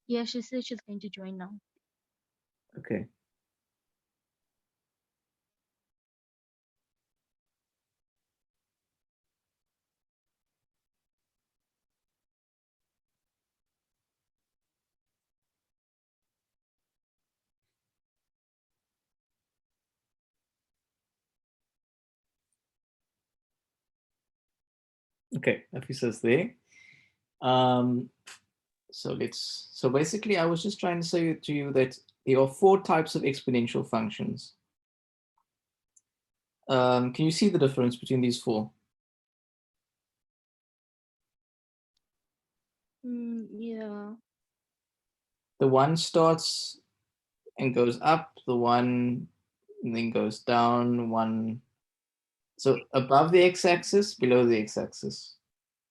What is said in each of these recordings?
Yeah, she said she's going to join now. Okay. Okay, Afisa's there. Um, so basically I was just trying to say to you that there are 4 types of exponential functions. Can you see the difference between these 4? Yeah. The one starts and goes up, the one and then goes down, one. So above the x-axis, below the x-axis.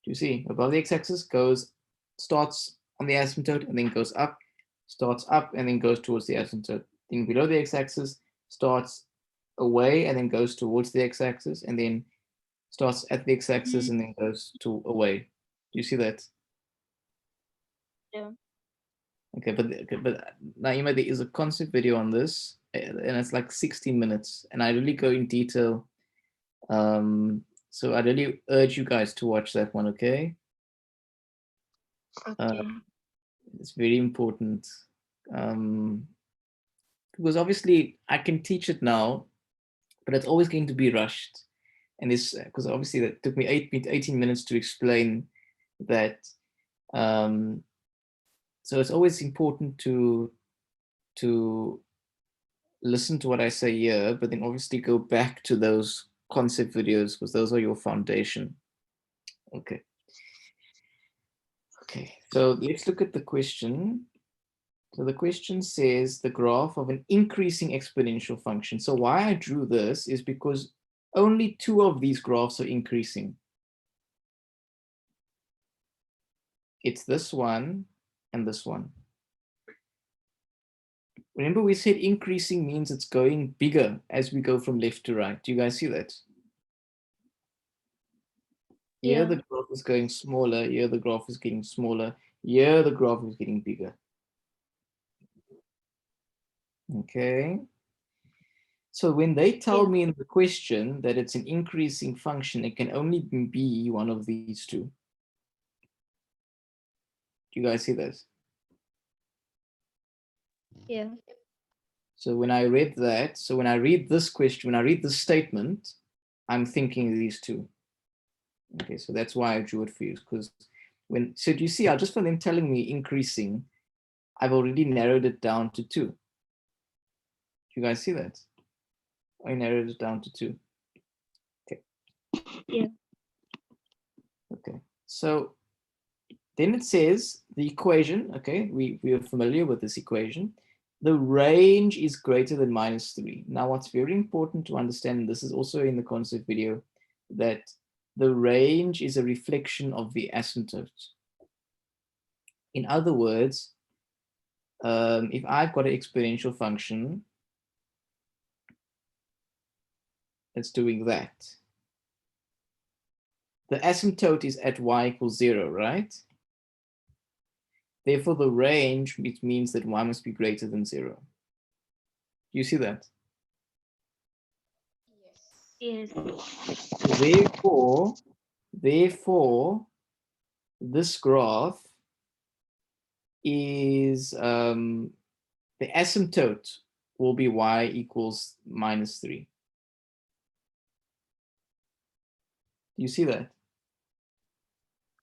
Do you see? Above the x-axis starts on the asymptote and then goes up, starts up and then goes towards the asymptote. Then below the x-axis starts away and then goes towards the x-axis and then starts at the x-axis and then goes to away. Do you see that? Yeah. Okay, but Naima, there is a concept video on this, and it's like 16 minutes, and I really go in detail. So I really urge you guys to watch that one. Okay, uh, Okay. it's very important um, because obviously I can teach it now, but it's always going to be rushed, and this because obviously that took me 18 minutes to explain that. Um, so it's always important to listen to what I say here, but then obviously go back to those concept videos because those are your foundation. Okay. Okay. So let's look at the question. So the question says the graph of an increasing exponential function. So why I drew this is because only 2 of these graphs are increasing. It's this one and this one. Remember we said increasing means it's going bigger as we go from left to right. Do you guys see that? Here Yeah. the graph is going smaller, here the graph is getting smaller, here the graph is getting bigger. Okay. So when they tell Yeah. me in the question that it's an increasing function, it can only be one of these 2. Do you guys see this? Yeah. So when I read that, so when I read this question, when I read this statement, I'm thinking these 2. Okay, so that's why I drew it for you, because so do you see how just for them telling me increasing, I've already narrowed it down to 2. Do you guys see that? I narrowed it down to 2. Okay. Yeah. Okay. So then it says the equation, okay, we are familiar with this equation. The range is greater than -3. Now, what's very important to understand, this is also in the concept video, that the range is a reflection of the asymptote. In other words, if I've got an exponential function that's doing that, the asymptote is at y equals 0, right? Therefore, the range, it means that y must be greater than 0. Do you see that? Yes. Therefore, this graph is the asymptote will be y equals -3. Do you see that?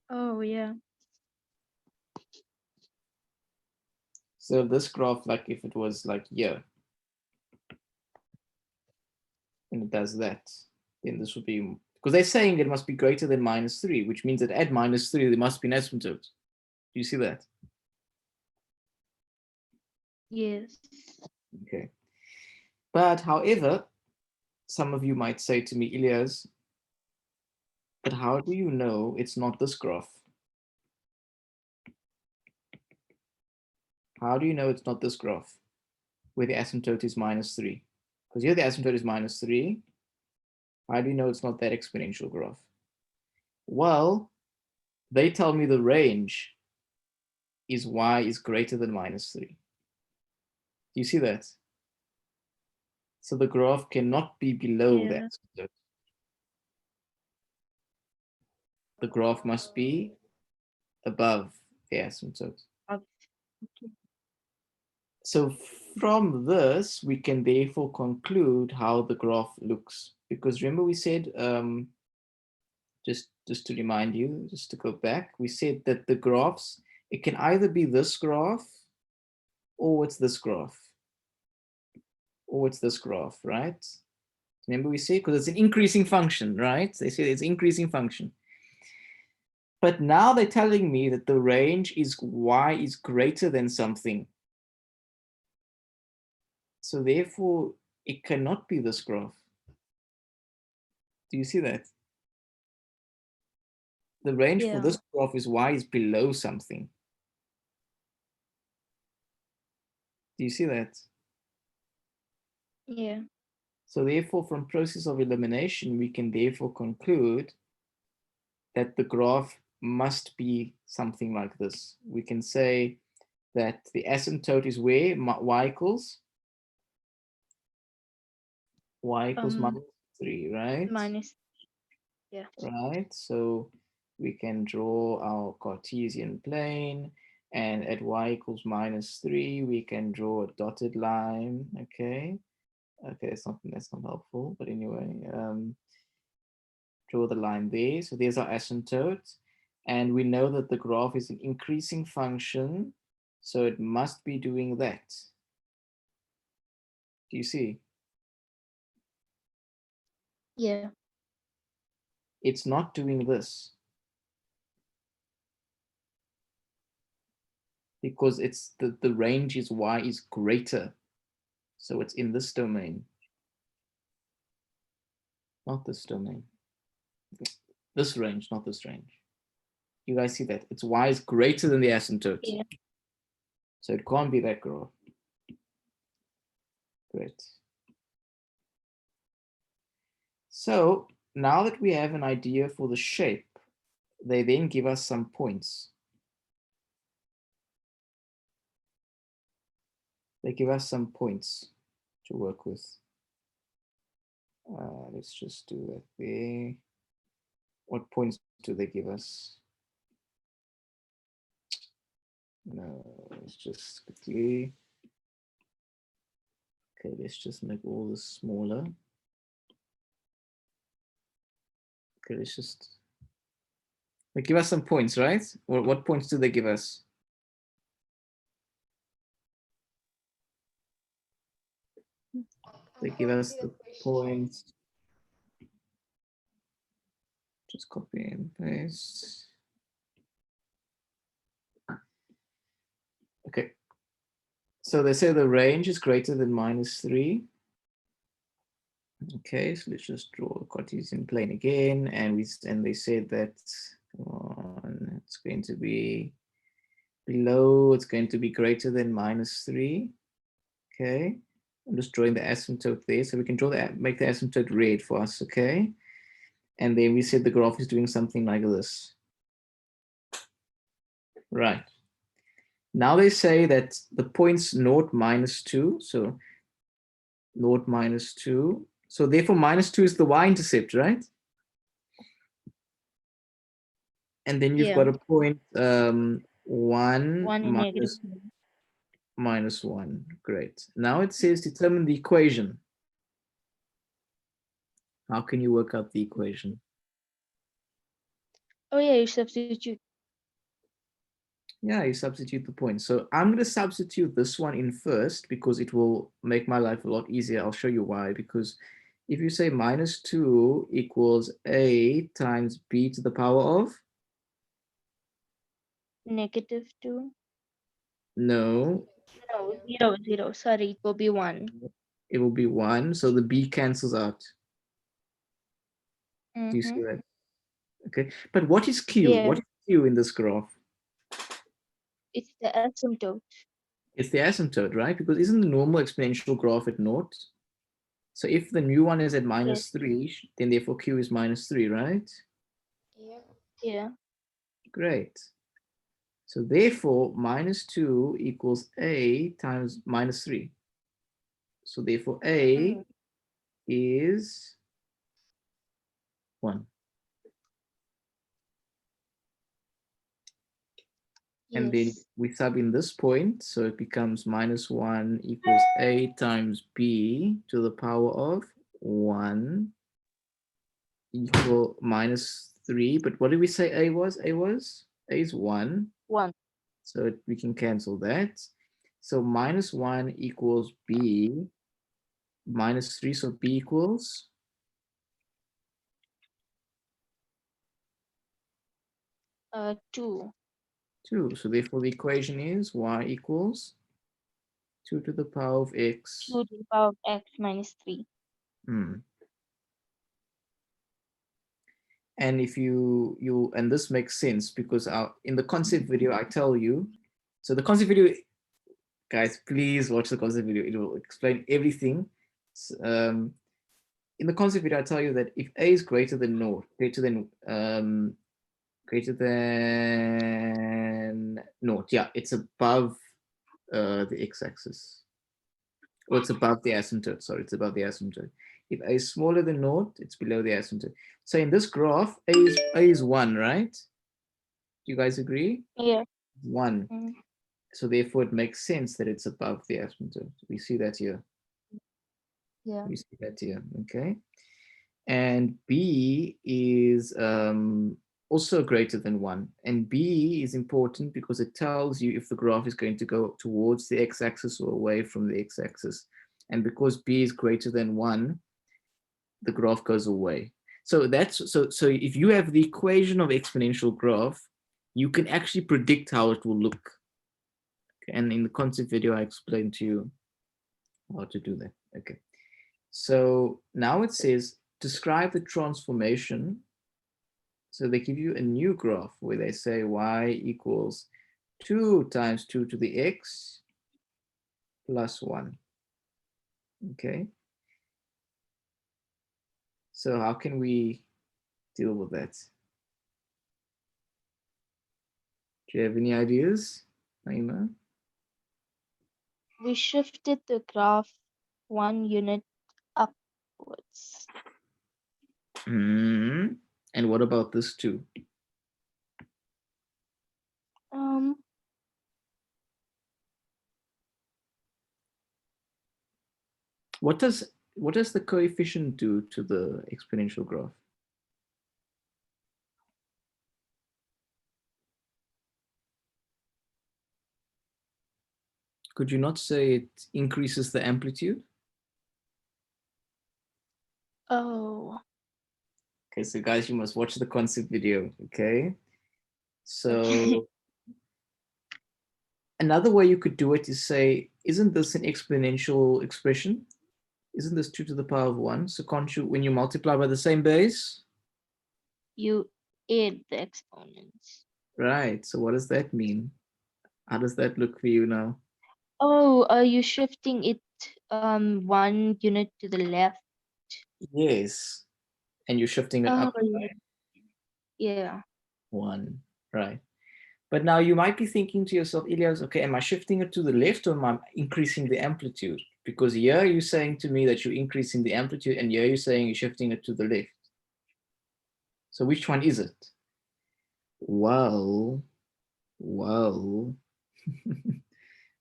Oh, yeah. So this graph, like if it was like here, and it does that, then this would be, because they're saying it must be greater than -3, which means that at -3 there must be an asymptote. Do you see that? Yes. Okay. But however, some of you might say to me, Ilias, but how do you know it's not this graph? How do you know it's not this graph where the asymptote is -3? Because here the asymptote is -3. How do you know it's not that exponential graph? Well, they tell me the range is y is greater than -3. Do you see that? So the graph cannot be below Yeah. that. The graph must be above the asymptote. Okay. So from this, we can therefore conclude how the graph looks. Because remember we said, just to remind you, just to go back, we said that the graphs, it can either be this graph or it's this graph. Or it's this graph, right? Remember we said, because it's an increasing function, right? They said it's increasing function. But now they're telling me that the range is y is greater than something. So therefore, it cannot be this graph. Do you see that? The range for Yeah. this graph is y is below something. Do you see that? Yeah. So therefore, from process of elimination, we can therefore conclude that the graph must be something like this. We can say that the asymptote is where y equals -3, right? Minus. Yeah. Right, so we can draw our Cartesian plane, and at y equals -3 we can draw a dotted line. Okay, that's not helpful, but anyway, draw the line there. So there's our asymptote, and we know that the graph is an increasing function, so it must be doing that. Do you see? Yeah. It's not doing this because it's the range is y is greater, so it's in this domain, not this domain. This range, not this range. You guys see that? It's y is greater than the asymptote. Yeah. So it can't be that graph. Great. So now that we have an idea for the shape, they then give us some points. They give us some points to work with. Let's just do that there. What points do they give us? No, let's just quickly. Okay, let's just make all this smaller. Okay, let's just. They give us some points, right? Or what points do they give us? They give us the points. Just copy and paste. Okay. So they say the range is greater than -3. Okay, so let's just draw a Cartesian plane again, and they said that it's going to be below. It's going to be greater than -3. Okay, I'm just drawing the asymptote there, so we can make the asymptote red for us. Okay, and then we said the graph is doing something like this. Right. Now they say that the points 0, -2, so 0, -2. So therefore -2 is the y-intercept, right? And then you've Yeah. got a point 1 1 and negative. -1. Great. Now it says determine the equation. How can you work out the equation? Oh yeah, you substitute. Yeah, you substitute the points. So I'm going to substitute this one in first because it will make my life a lot easier. I'll show you why. Because if you say -2 equals a times b to the power of, -2. no, No, 0, 0. Sorry, it will be 1. it will be 1. So the b cancels out. Do you see Mm-hmm. that? Okay. But what is q? Yeah. What is q in this graph? It's the asymptote. It's the asymptote, right? Because isn't the normal exponential graph at naught? So if the new one is at Yes. -3, then therefore q is -3, right? Yeah. Great. So therefore, minus 2 equals a times minus 3. So therefore, a Mm, is 1. And then yes. we sub in this point, so it becomes minus 1 equals a times b to the power of 1 equal minus 3. But what did we say a was? A is 1. 1. So we can cancel that. So minus 1 equals b minus 3. So b equals 2. 2. So therefore the equation is y equals 2 to the power of x. 2 to the power of x minus 3. Hmm. And if you and this makes sense because in the concept video I tell you, so the concept video, guys, please watch the concept video. It will explain everything. Um, in the concept video, I tell you that if a is greater than naught, greater than naught, yeah, it's above the x-axis, or it's above the asymptote. Sorry, it's above the asymptote. If a is smaller than naught, it's below the asymptote. So in this graph, a is 1, right? Do you guys agree? Yeah. 1. Mm, So therefore, it makes sense that it's above the asymptote. We see that here. yeah. We see that here. Okay. And b is also greater than 1. And b is important because it tells you if the graph is going to go towards the x-axis or away from the x-axis. And because b is greater than 1, the graph goes away. So so if you have the equation of exponential graph, you can actually predict how it will look. And in the concept video, I explained to you how to do that. Okay. So now it says describe the transformation. So they give you a new graph where they say y equals 2 times 2 to the x plus 1. Okay. So how can we deal with that? Do you have any ideas, Naima? We shifted the graph 1 unit upwards. Mm. And what about this too? Um, What does the coefficient do to the exponential graph? Could you not say it increases the amplitude? oh, Okay, so guys, you must watch the concept video. Okay. okay. So another way you could do it is say, isn't this an exponential expression? Isn't this 2 to the power of 1? So can't you, when you multiply by the same base? You add the exponents. Right. So what does that mean? How does that look for you now? Oh, are you shifting it 1 unit to the left? Yes. And you're shifting it Oh, up yeah. Yeah. 1. Right. But now you might be thinking to yourself, Elias, okay, am I shifting it to the left or am I increasing the amplitude? Because here you're saying to me that you're increasing the amplitude, and here you're saying you're shifting it to the left. So which one is it? Well, well,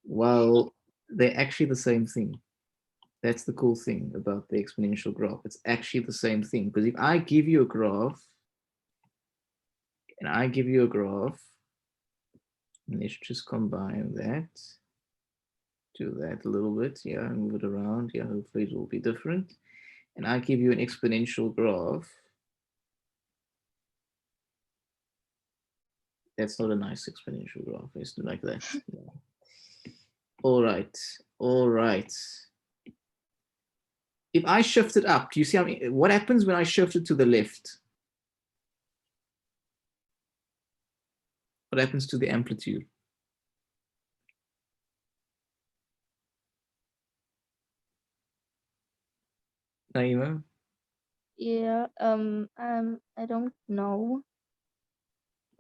well, they're actually the same thing. That's the cool thing about the exponential graph. It's actually the same thing. Because if I give you a graph, and I give you a graph, let's just combine that, do that a little bit, yeah, and move it around. Yeah, hopefully it will be different. And I give you an exponential graph. That's not a nice exponential graph. Let's do like that. Yeah. All right. All right. If I shift it up, do you see what happens when I shift it to the left? What happens to the amplitude? Naima? Yeah. I don't know.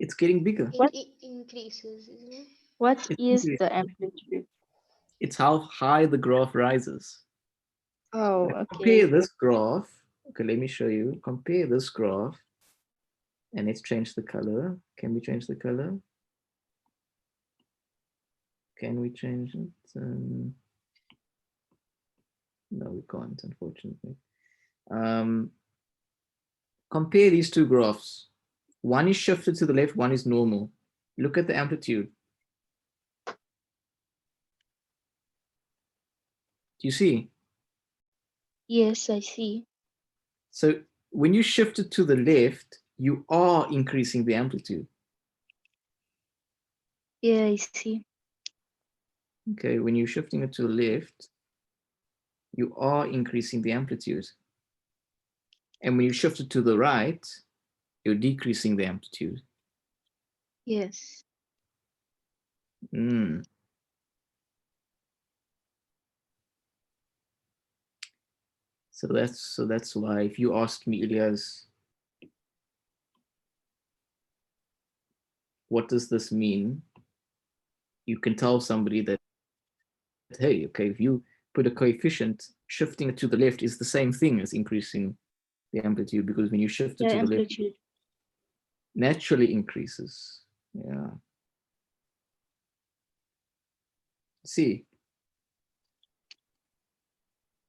It's getting bigger. What It increases, isn't it? what It's is increasing. the amplitude? It's how high the graph rises. Oh, Now, compare okay. this graph. Okay, let me show you. Compare this graph, and let's change the color. Can we change the color? Can we change it? No, we can't, unfortunately. Compare these two graphs. One is shifted to the left, one is normal. Look at the amplitude. Do you see? Yes, I see. So when you shift it to the left, you are increasing the amplitude. Yeah, I see. Okay, when you're shifting it to the left, you are increasing the amplitude. And when you shift it to the right, you're decreasing the amplitude. Yes. Mm. So that's why if you asked me, Ilyas, what does this mean? You can tell somebody that, hey, okay, if you put a coefficient, shifting it to the left is the same thing as increasing the amplitude, because when you shift it The to the left, amplitude. naturally increases. Yeah. See,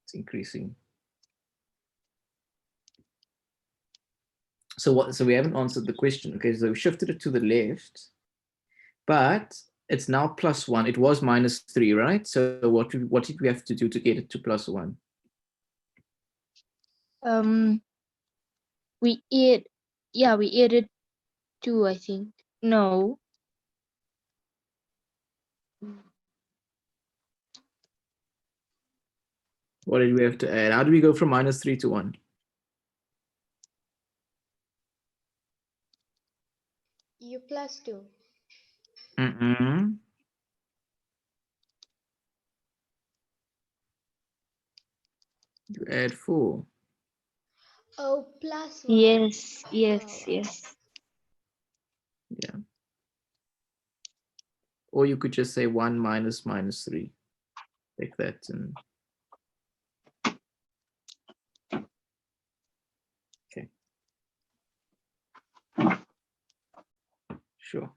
it's increasing. So what? So we haven't answered the question. Okay, so we shifted it to the left, but it's now +1. It was -3, right? So what did we have to do to get it to +1? Um, we add, yeah, we added two, I think. No. What did we have to add? How do we go from -3 to 1? U plus 2. Mm-mm. You add 4. Oh, plus 1. Yes, yes, Oh. yes. Yeah. Or you could just say 1 minus -3. Take that and okay. Sure.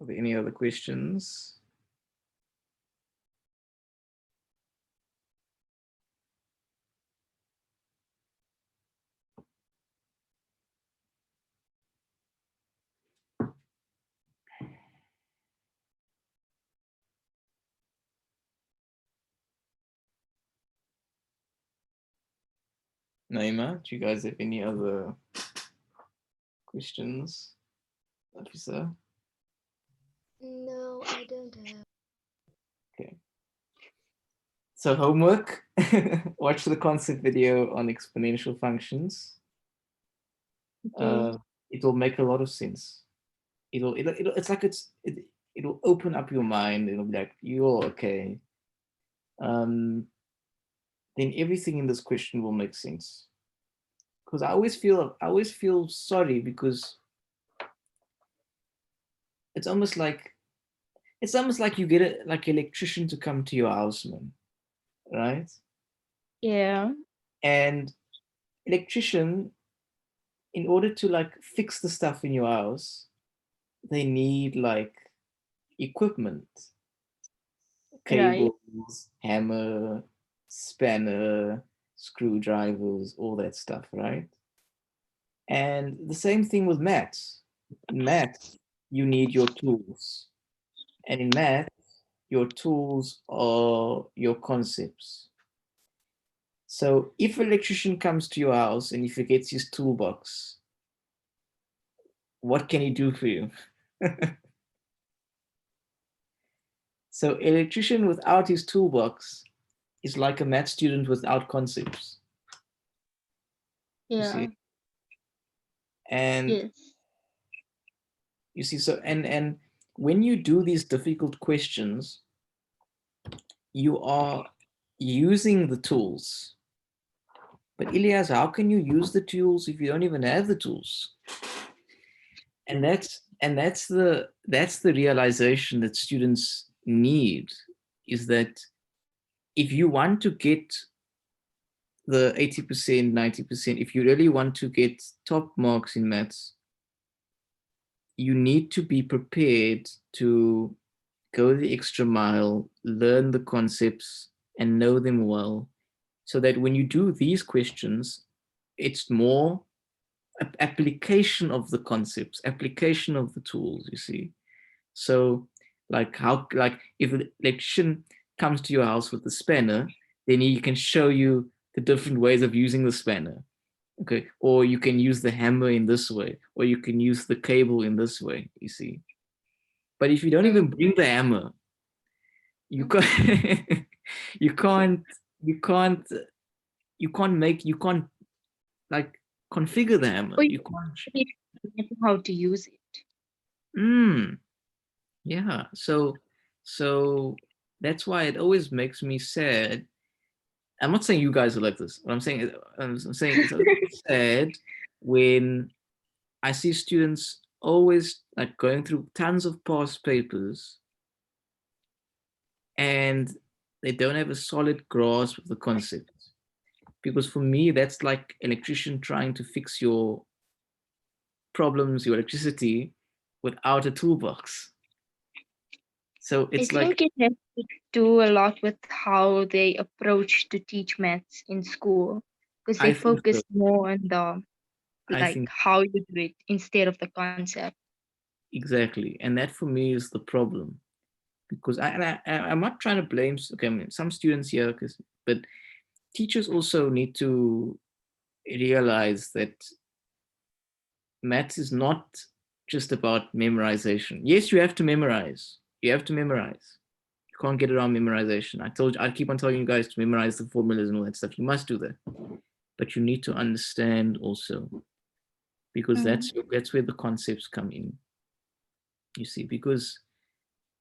Are there any other questions? Naima, do you guys have any other questions? Officer? No, I don't have. Okay. So homework, watch the concept video on exponential functions. Okay. It will make a lot of sense. It's like it'll open up your mind. It'll be like, you're okay. Then everything in this question will make sense. Because I always feel sorry, because it's almost like you get a like electrician to come to your house, man, right? Yeah. And electrician, in order to like fix the stuff in your house, they need like equipment, Right. cables, hammer, spanner, screwdrivers, all that stuff, right? And the same thing with maths. In maths, you need your tools. And in math, your tools are your concepts. So if an electrician comes to your house and he forgets his toolbox, what can he do for you? So electrician without his toolbox is like a math student without concepts. You Yeah. see? And Yes. you see, so and when you do these difficult questions, you are using the tools. But Ilyas, how can you use the tools if you don't even have the tools? And that's the realization that students need, is that if you want to get the 80%, 90%, if you really want to get top marks in maths, you need to be prepared to go the extra mile, learn the concepts and know them well, so that when you do these questions, it's more application of the concepts, application of the tools, you see. So like if an electrician comes to your house with the spanner, then he can show you the different ways of using the spanner. Okay, or you can use the hammer in this way, or you can use the cable in this way, you see. But if you don't even bring the hammer, you can't you can't you can't you can't make you can't like configure the hammer. Or You can't. you don't know how to use it. Yeah. So that's why it always makes me sad. I'm not saying you guys are like this. What I'm saying it's always sad when I see students always like going through tons of past papers and they don't have a solid grasp of the concept. Because for me, that's like electrician trying to fix your problems, your electricity, without a toolbox. So I it's like, think it has to do a lot with how they approach to teach maths in school, because they I think so. focus more on the I like think how you do it instead of the concept. exactly. And that for me is the problem. Because I'm not trying to blame, okay, I mean, some students here, but teachers also need to realize that maths is not just about memorization. Yes, you have to memorize. You have to memorize. You can't get around memorization. I keep on telling you guys to memorize the formulas and all that stuff. You must do that. But you need to understand also, because that's where the concepts come in. You see, because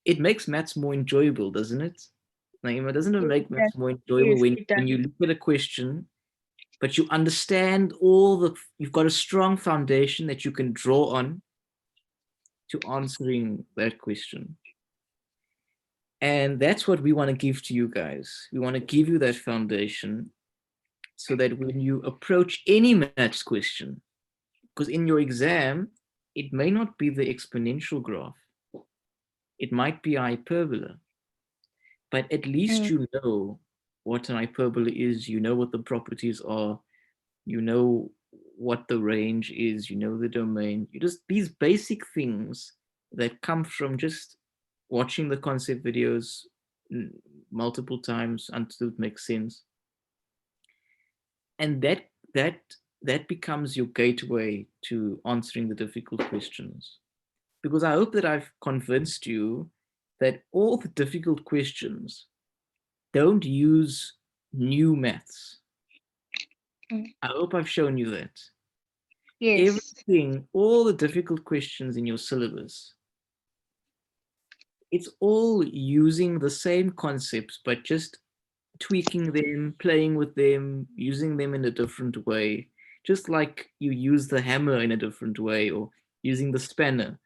it makes maths more enjoyable, doesn't it? Like, doesn't it make maths more enjoyable Yes, when, it does. when you look at a question, but you understand you've got a strong foundation that you can draw on to answering that question. And that's what we want to give to you guys. We want to give you that foundation so that when you approach any maths question, because in your exam, it may not be the exponential graph, it might be hyperbola, but at least you know what an hyperbola is, you know what the properties are, you know what the range is, you know the domain, you just these basic things that come from just watching the concept videos multiple times until it makes sense. And that that becomes your gateway to answering the difficult questions. Because I hope that I've convinced you that all the difficult questions don't use new maths. I hope I've shown you that. Yes. Everything, all the difficult questions in your syllabus, it's all using the same concepts, but just tweaking them, playing with them, using them in a different way. Just like you use the hammer in a different way, or using the spanner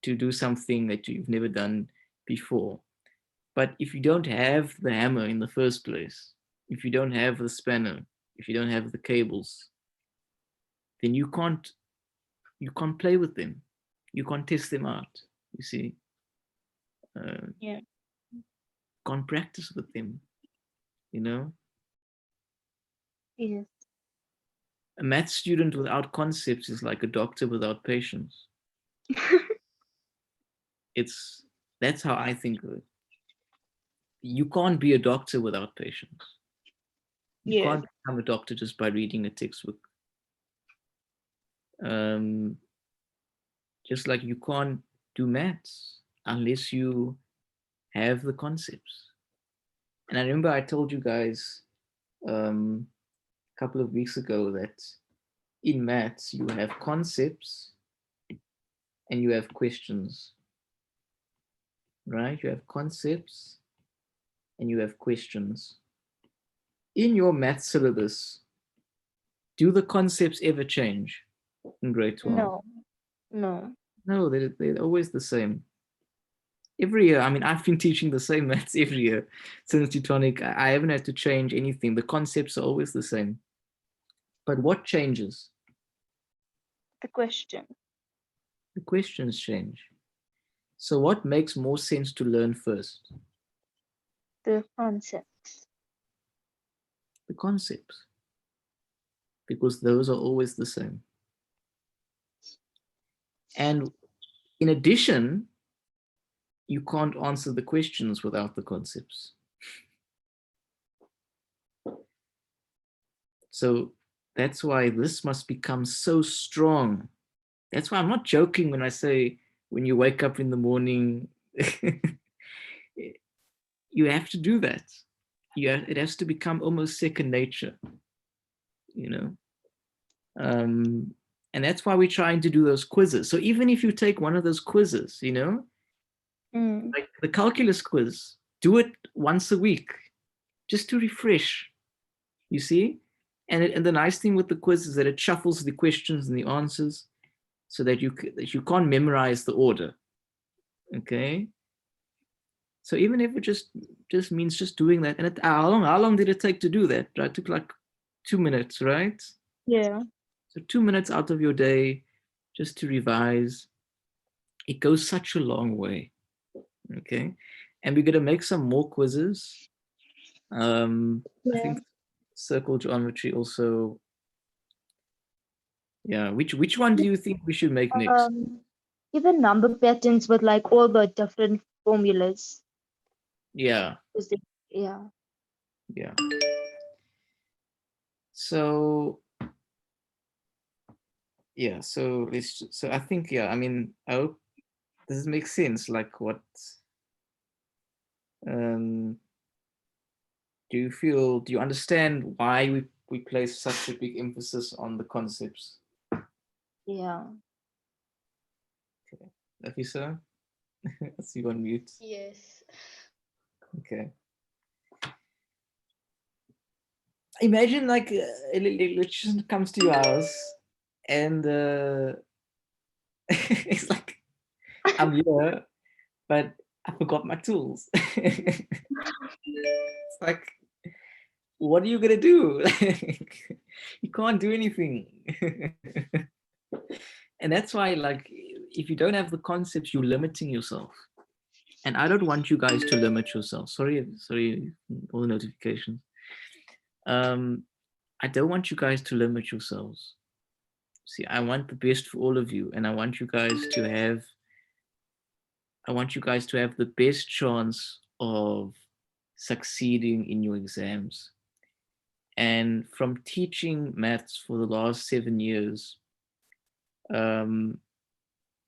to do something that you've never done before. But if you don't have the hammer in the first place, if you don't have the spanner, if you don't have the cables, then you can't play with them. You can't test them out. You see, Yeah. can't practice with them. You know, Yes. a math student without concepts is like a doctor without patience. It's That's how I think of it. You can't be a doctor without patience. You Yes. can't become a doctor just by reading a textbook. Um, just like you can't do maths unless you have the concepts. And I remember I told you guys a couple of weeks ago that in maths you have concepts and you have questions, right? You have concepts and you have questions. In your math syllabus, Do the concepts ever change in grade 12? No. No, they're always the same. Every year, I mean, I've been teaching the same maths every year since Tutonic. I haven't had to change anything. The concepts are always the same. But what changes? The question. The questions change. So what makes more sense to learn first? The concepts. The concepts, because those are always the same. And in addition, you can't answer the questions without the concepts. So that's why this must become so strong. That's why I'm not joking when I say when you wake up in the morning, you have to do that. It has to become almost second nature, you know. And that's why we're trying to do those quizzes. So even if you take one of those quizzes, you know, like the calculus quiz, do it once a week just to refresh, you see. And the nice thing with the quiz is that it shuffles the questions and the answers so that you can't memorize the order. Okay. So even if it just means just doing that, and how long did it take to do that? Right? It took like 2 minutes, right? Yeah. So 2 minutes out of your day just to revise. It goes such a long way. Okay. And we're going to make some more quizzes. I think circle geometry also. Yeah. Which one do you think we should make next? Even number patterns with like all the different formulas. Yeah. Yeah. Yeah. So yeah, so I think, yeah, I mean, I hope this makes sense. Like what do do you understand why we place such a big emphasis on the concepts? Yeah. Okay. Lafisa, I see you on mute. Yes. Okay. Imagine like an electrician comes to your house and it's like, I'm here, but I forgot my tools. It's like, what are you gonna do? You can't do anything. And that's why, like, if you don't have the concepts, you're limiting yourself. And I don't want you guys to limit yourself. Sorry, all the notifications. I don't want you guys to limit yourselves. See, I want the best for all of you, and I want you guys to have the best chance of succeeding in your exams. And from teaching maths for the last 7 years,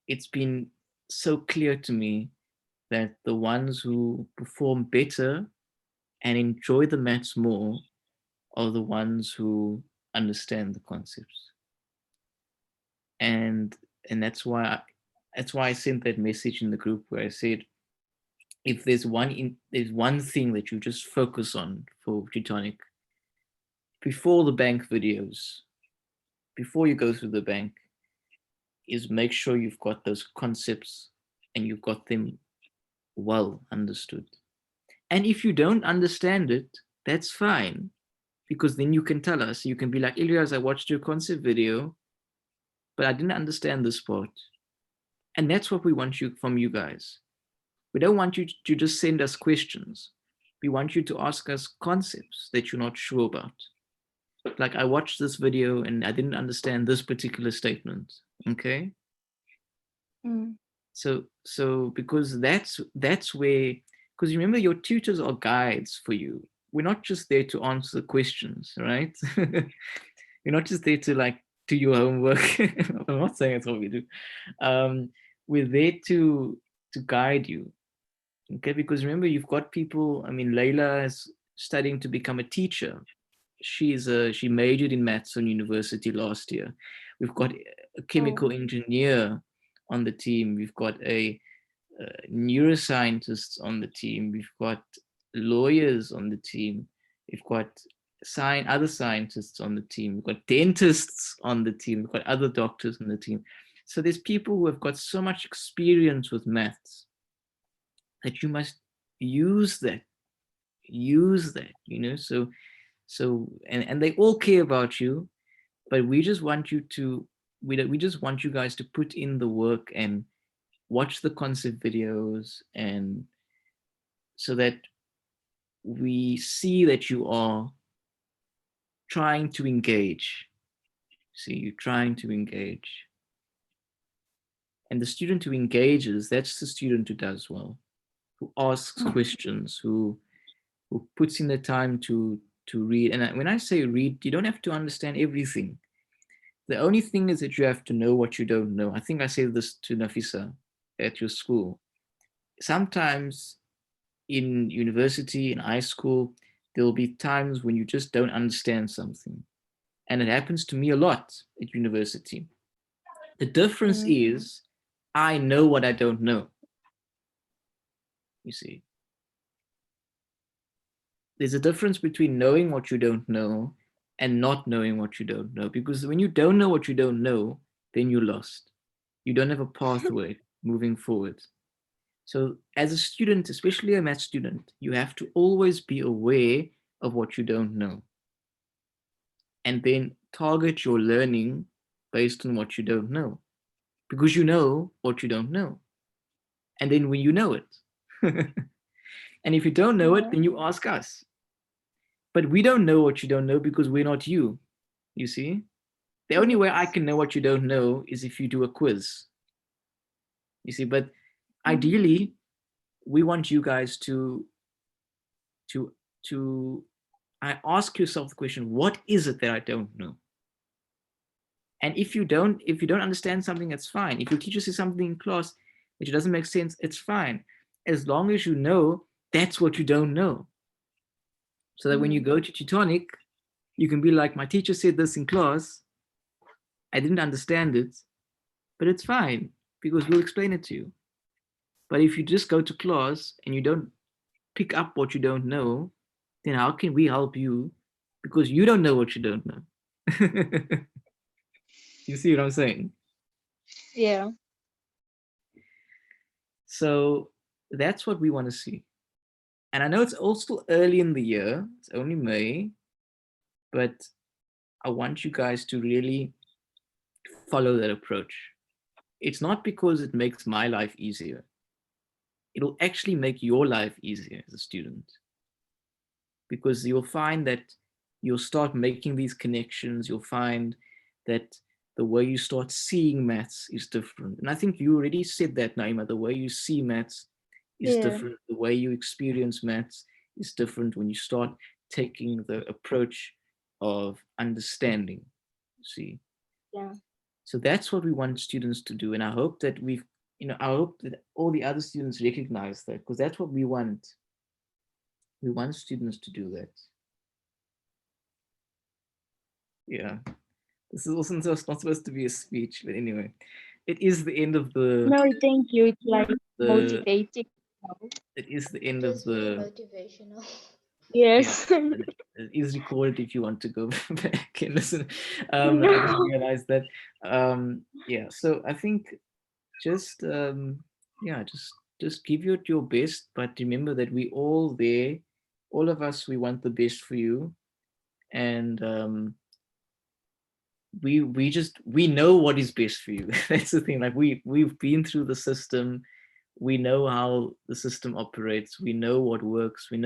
it's been so clear to me that the ones who perform better and enjoy the maths more are the ones who understand the concepts. And that's why I sent that message in the group where I said, if there's one thing that you just focus on for Teutonic before the bank videos, before you go through the bank, is make sure you've got those concepts and you've got them well understood. And if you don't understand it, that's fine, because then you can tell us. You can be like, Ilyas, I watched your concept video, but I didn't understand this part. And that's what we want from you guys. We don't want you to just send us questions. We want you to ask us concepts that you're not sure about. Like, I watched this video and I didn't understand this particular statement. Okay. So because that's where, because remember, your tutors are guides for you. We're not just there to answer questions, right? We're not just there to like do your homework. I'm not saying that's what we do. We're there to guide you. Okay, because remember, you've got people. I mean, Layla is studying to become a teacher. She majored in maths on university last year. We've got a chemical engineer on the team. We've got a neuroscientists on the team. We've got lawyers on the team. We've got other scientists on the team. We've got dentists on the team. We've got other doctors on the team. So there's people who have got so much experience with maths that you must use that, so and they all care about you, but we just want you to, we just want you guys to put in the work and watch the concept videos, and so that we see that you are trying to engage. See, you're trying to engage. And the student who engages, that's the student who does well, who asks questions, who puts in the time to read. And when I say read, you don't have to understand everything. The only thing is that you have to know what you don't know. I think I said this to Nafisa at your school. Sometimes in university, in high school, there will be times when you just don't understand something. And it happens to me a lot at university. The difference is I know what I don't know. You see, there's a difference between knowing what you don't know and not knowing what you don't know. Because when you don't know what you don't know, then you're lost. You don't have a pathway moving forward. So as a student, especially a math student, you have to always be aware of what you don't know. And then target your learning based on what you don't know. Because you know what you don't know. And then when you know it. And if you don't know it, then you ask us. But we don't know what you don't know because we're not you. You see? The only way I can know what you don't know is if you do a quiz. You see, but ideally, we want you guys to ask yourself the question, what is it that I don't know? And if you don't understand something, that's fine. If your teacher says something in class which doesn't make sense, it's fine. As long as you know that's what you don't know. So that when you go to Tutonic, you can be like, my teacher said this in class. I didn't understand it, but it's fine because we'll explain it to you. But if you just go to class and you don't pick up what you don't know, then how can we help you? Because you don't know what you don't know. You see what I'm saying? Yeah. So that's what we want to see. And I know it's also early in the year, it's only May, but I want you guys to really follow that approach. It's not because it makes my life easier. It'll actually make your life easier as a student. Because you'll find that you'll start making these connections. You'll find that the way you start seeing maths is different. And I think you already said that, Naima, the way you see maths is different. The way you experience maths is different when you start taking the approach of understanding, see? Yeah. So that's what we want students to do. And I hope that I hope that all the other students recognize that, because that's what we want. We want students to do that. Yeah. This wasn't not supposed to be a speech, but anyway, it is the end of the. No, thank you. It's like motivating. It is the end It of is very the. motivational. Yes. Yeah, it is recorded if you want to go back and listen. I No. didn't realize that. Yeah, so I think just just give it your best, but remember that we all there, all of us, we want the best for you, and we know what is best for you. That's the thing. Like we've been through the system, we know how the system operates, we know what works, we know